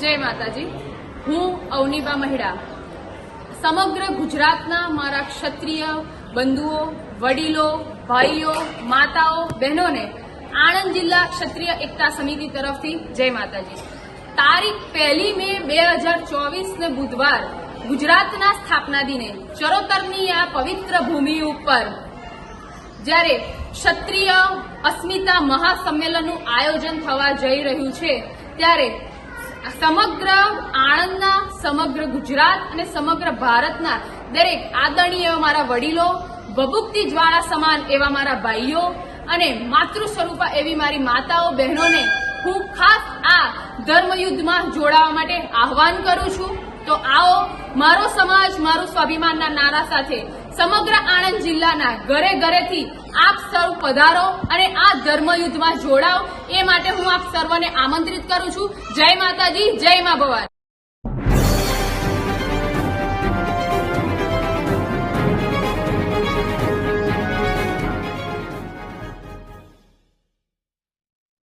जय माताजी। हूँ अवनीबा महिड़ा समग्र गुजरातना मारा क्षत्रिय बंधुओं, वडीलों, भाईओ, माताओं, बहनों ने आणंद जिला क्षत्रिय एकता समिति तरफथी जय माताजी। तारीख 1 મે 2024 ने बुधवार गुजरातना स्थापना दिने चरोतरनी आ पवित्र भूमि पर જ્યારે ક્ષત્રિય અસ્મિતા મહાસંમેલનનું આયોજન થવા જઈ રહ્યું છે ત્યારે સમગ્ર આણંદના, સમગ્ર ગુજરાત અને સમગ્ર ભારતના દરેક આદરણીય મારા વડીલો, ભભૂકતી જ્વાળા સમાન એવા મારા ભાઈઓ અને માતૃ સ્વરૂપા એવી મારી માતાઓ, બહેનોને હું ખાસ આ ધર્મયુદ્ધમાં જોડાવા માટે આહવાન કરું છું। તો આવો મારો સમાજ મારું સ્વાભિમાનના નારા સાથે સમગ્ર આણંદ જિલ્લાના ઘરે ઘરેથી આપ સૌ પધારો અને આ ધર્મયુદ્ધમાં જોડાઓ, એ માટે હું આપ સર્વને આમંત્રિત કરું છું। જય માતાજી, જય મા ભવાની।